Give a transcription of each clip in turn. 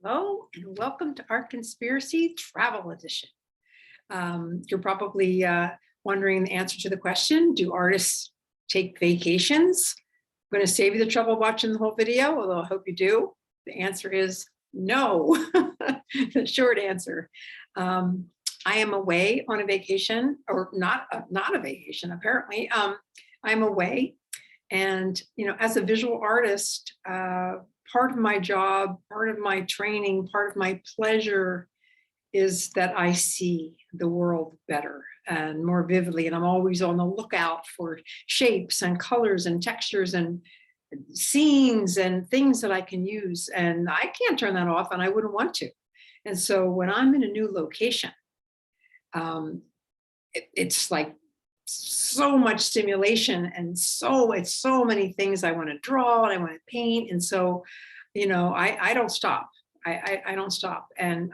Hello and welcome to Art Conspiracy Travel Edition. You're probably wondering the answer to the question, do artists take vacations? I'm going to save you the trouble watching the whole video, although I hope you do. The answer is no, the short answer. I am away on a vacation, or not a vacation, apparently. I'm away. And, as a visual artist, part of my job, part of my training, part of my pleasure is that I see the world better and more vividly. And I'm always on the lookout for shapes and colors and textures and scenes and things that I can use. And I can't turn that off, and I wouldn't want to. And so when I'm in a new location, it's like so much stimulation, and it's so many things I want to draw and I want to paint. And so, I don't stop. I don't stop. And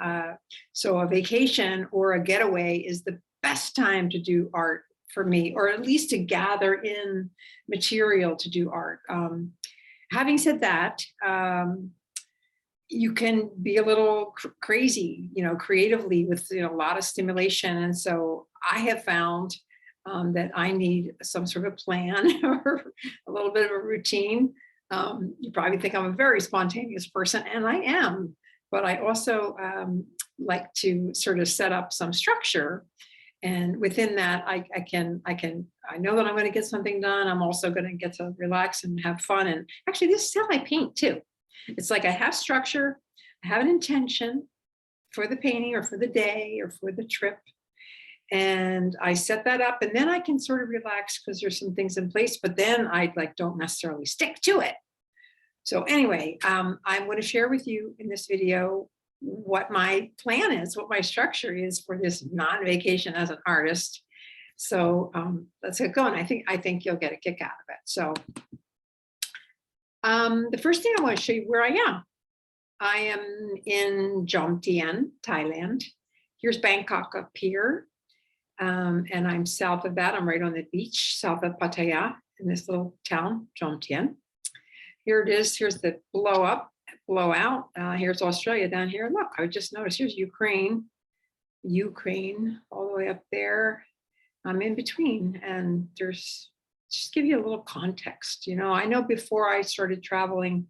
so a vacation or a getaway is the best time to do art for me, or at least to gather in material to do art. Having said that, you can be a little crazy, creatively with a lot of stimulation. And so I have found that I need some sort of plan or a little bit of a routine. You probably think I'm a very spontaneous person, and I am, but I also like to sort of set up some structure. And within that, I know that I'm going to get something done. I'm also going to get to relax and have fun. And actually, this is how I paint too. It's like I have structure, I have an intention for the painting or for the day or for the trip. And I set that up, and then I can sort of relax because there's some things in place, but then I don't necessarily stick to it. So anyway, I'm going to share with you in this video what my plan is, what my structure is for this non-vacation as an artist. So let's get going. I think you'll get a kick out of it. So the first thing I want to show you where I am. I am in Jomtien, Thailand. Here's Bangkok up here. And I'm south of that. I'm right on the beach, south of Pattaya, in this little town, Jomtien. Here it is. Here's the blow up, blow out. Here's Australia down here. Look, I just noticed here's Ukraine, all the way up there. I'm in between, and there's, just give you a little context. I know before I started traveling,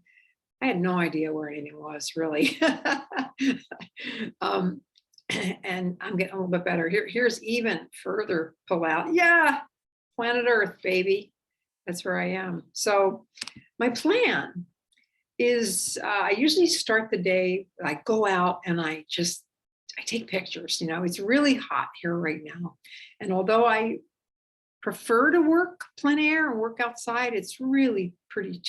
I had no idea where anything was really. And I'm getting a little bit better. Here's even further pull out. Yeah, planet Earth, baby. That's where I am. So my plan is I usually start the day, I go out and I take pictures. It's really hot here right now. And although I prefer to work plein air and work outside, it's really pretty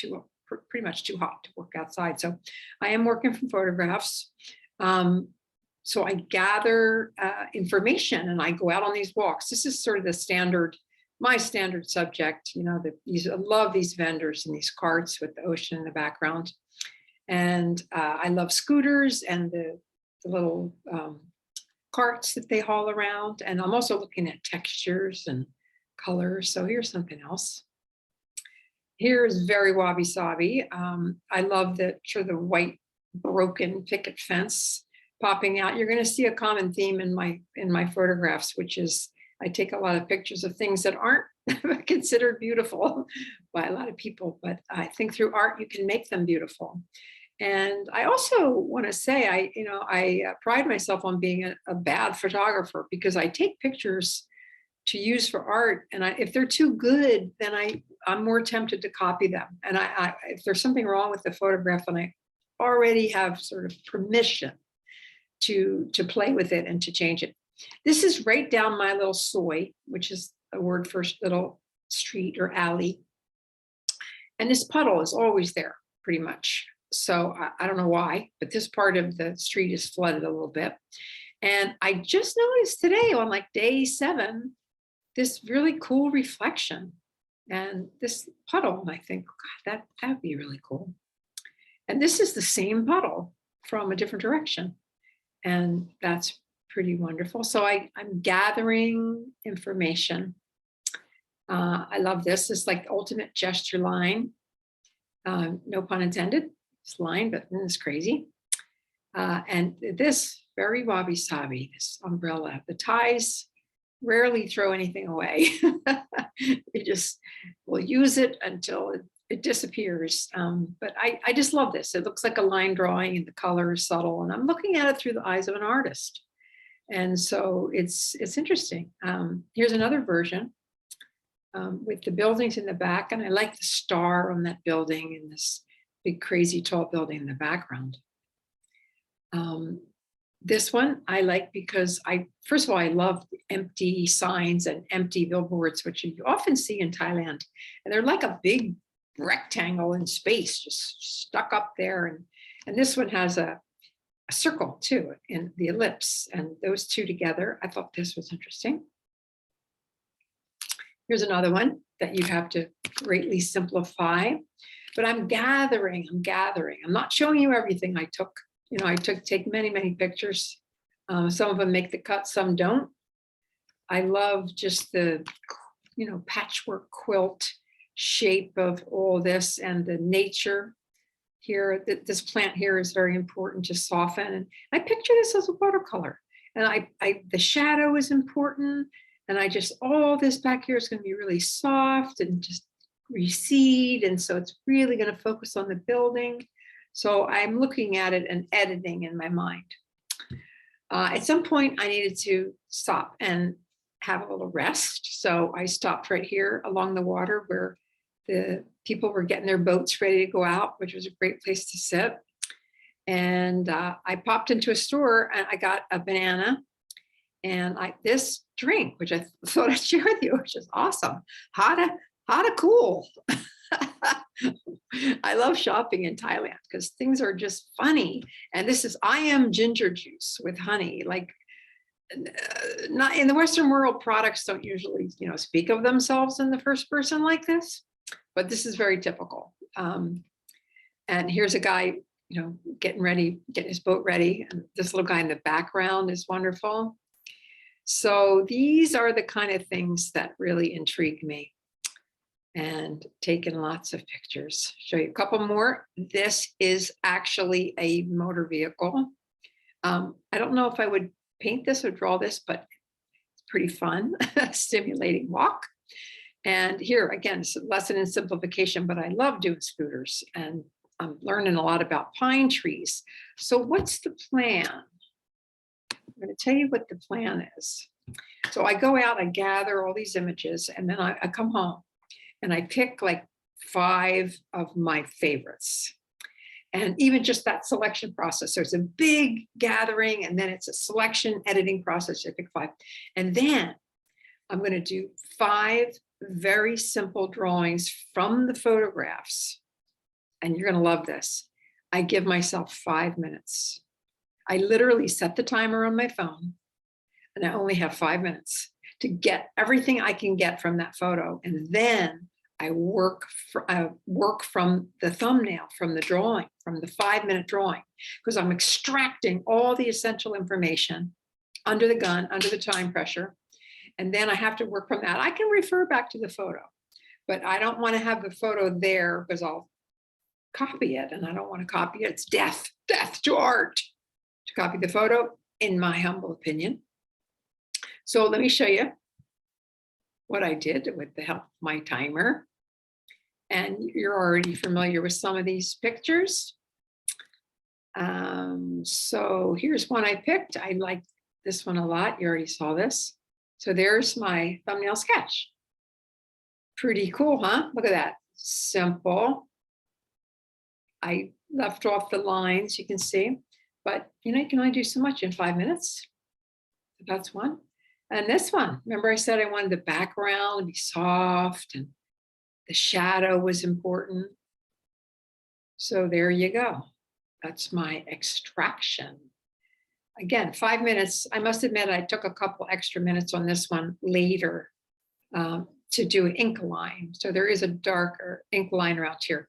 much too hot to work outside. So I am working from photographs. So I gather information and I go out on these walks. This is sort of my standard subject. I love these vendors and these carts with the ocean in the background. And I love scooters and the little carts that they haul around. And I'm also looking at textures and colors. So here's something else. Here's very wabi-sabi. I love the white broken picket fence popping out. You're going to see a common theme in my photographs, which is I take a lot of pictures of things that aren't considered beautiful by a lot of people, but I think through art you can make them beautiful. And I also want to say I pride myself on being a bad photographer, because I take pictures to use for art, and if they're too good, then I'm more tempted to copy them. And if there's something wrong with the photograph, then I already have sort of permission to play with it and to change it. This is right down my little soy, which is a word for little street or alley. And this puddle is always there pretty much. So I don't know why, but this part of the street is flooded a little bit. And I just noticed today on day 7, this really cool reflection and this puddle. And I think, God, that'd be really cool. And this is the same puddle from a different direction. And that's pretty wonderful. So I'm gathering information. I love this. It's like ultimate gesture line. No pun intended. It's line, but it's crazy. And this very wabi-sabi, this umbrella, the ties rarely throw anything away. You just will use it until it disappears. But I just love this. It looks like a line drawing and the color is subtle. And I'm looking at it through the eyes of an artist. And so it's interesting. Here's another version with the buildings in the back. And I like the star on that building and this big, crazy tall building in the background. This one I like because first of all, I love empty signs and empty billboards, which you often see in Thailand. And they're like a big rectangle in space, just stuck up there. And this one has a circle too, in the ellipse, and those two together. I thought this was interesting. Here's another one that you have to greatly simplify, but I'm gathering. I'm not showing you everything I took. I take many, many pictures. Some of them make the cut, some don't. I love just the, patchwork quilt shape of all this and the nature here. This plant here is very important to soften. And I picture this as a watercolor. And the shadow is important. And all this back here is going to be really soft and just recede. And so it's really going to focus on the building. So I'm looking at it and editing in my mind. At some point, I needed to stop and have a little rest. So I stopped right here along the water where the people were getting their boats ready to go out, which was a great place to sit. And I popped into a store and I got a banana and this drink, which I thought I'd share with you, which is awesome. Hada cool. I love shopping in Thailand because things are just funny. And this is I am ginger juice with honey. Like not in the Western world, products don't usually, speak of themselves in the first person like this, but this is very typical. And here's a guy, getting his boat ready. And this little guy in the background is wonderful. So these are the kind of things that really intrigue me. And taken lots of pictures. Show you a couple more. This is actually a motor vehicle. I don't know if I would paint this or draw this, but it's pretty fun, stimulating walk. And here, again, it's a lesson in simplification, but I love doing scooters and I'm learning a lot about pine trees. So what's the plan? I'm going to tell you what the plan is. So I go out, I gather all these images, and then I come home. And I pick like 5 of my favorites. And even just that selection process. So it's a big gathering and then it's a selection editing process. I pick 5. And then I'm going to do 5 very simple drawings from the photographs. And you're going to love this. I give myself 5 minutes. I literally set the timer on my phone and I only have 5 minutes to get everything I can get from that photo. And then I work from the thumbnail, from the drawing, from the 5-minute drawing, because I'm extracting all the essential information under the gun, under the time pressure. And then I have to work from that. I can refer back to the photo, but I don't want to have the photo there because I'll copy it and I don't want to copy it. It's death to art to copy the photo, in my humble opinion. So let me show you what I did with the help of my timer. And you're already familiar with some of these pictures. So here's one I picked. I like this one a lot. You already saw this. So there's my thumbnail sketch. Pretty cool, huh? Look at that. Simple. I left off the lines, you can see, but you can only do so much in 5 minutes. So that's one. And this one, remember I said I wanted the background to be soft and the shadow was important. So there you go. That's my extraction. Again, 5 minutes. I must admit, I took a couple extra minutes on this one later to do an ink line. So there is a darker ink line around here.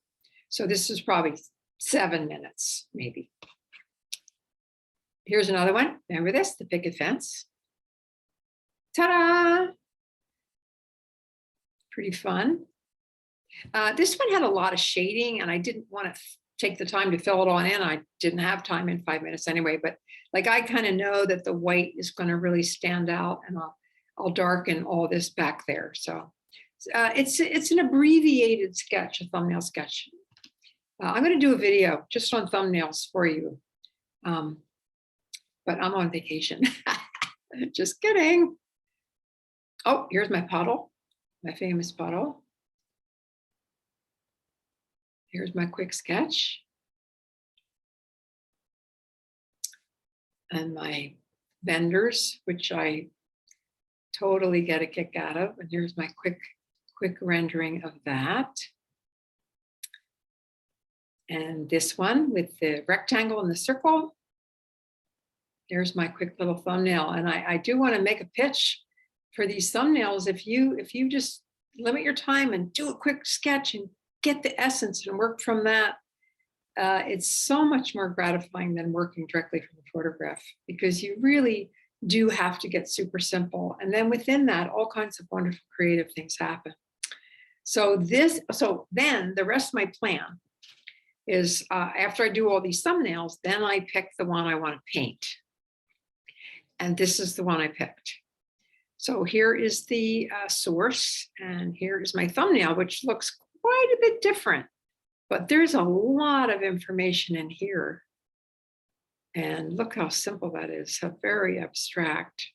So this is probably 7 minutes, maybe. Here's another one. Remember this, the picket fence. Ta-da! Pretty fun. This one had a lot of shading and I didn't want to take the time to fill it all in. I didn't have time in 5 minutes anyway, but like I kind of know that the white is going to really stand out, and I'll darken all this back there. So it's an abbreviated sketch, a thumbnail sketch. I'm going to do a video just on thumbnails for you, but I'm on vacation. Just kidding. Oh, here's my puddle, my famous puddle. Here's my quick sketch. And my vendors, which I totally get a kick out of. And here's my quick rendering of that. And this one with the rectangle and the circle. There's my quick little thumbnail. And I do want to make a pitch for these thumbnails. If you just limit your time and do a quick sketch and get the essence and work from that, it's so much more gratifying than working directly from a photograph, because you really do have to get super simple. And then within that, all kinds of wonderful creative things happen. So then the rest of my plan is after I do all these thumbnails, then I pick the one I want to paint. And this is the one I picked. So here is the source, and here is my thumbnail, which looks quite a bit different, but there's a lot of information in here. And look how simple that is, so very abstract.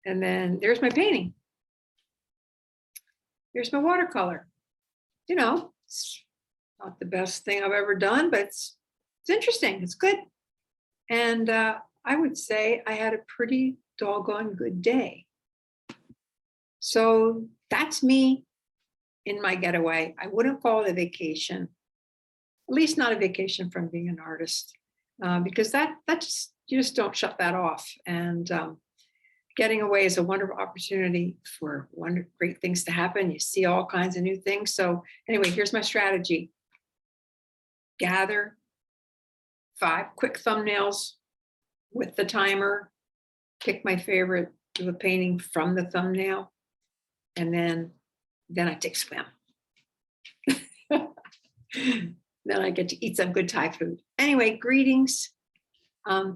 And then there's my painting. Here's my watercolor. You know, it's not the best thing I've ever done, but it's interesting, it's good. And I would say I had a pretty doggone good day. So that's me in my getaway. I wouldn't call it a vacation, at least not a vacation from being an artist, because that you just don't shut that off. And getting away is a wonderful opportunity for great things to happen. You see all kinds of new things. So anyway, here's my strategy. Gather 5 quick thumbnails with the timer, pick my favorite, do a painting from the thumbnail, and then I take a swim. Then I get to eat some good Thai food. Anyway, greetings.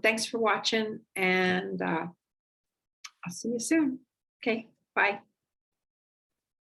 Thanks for watching, and I'll see you soon. Okay, bye.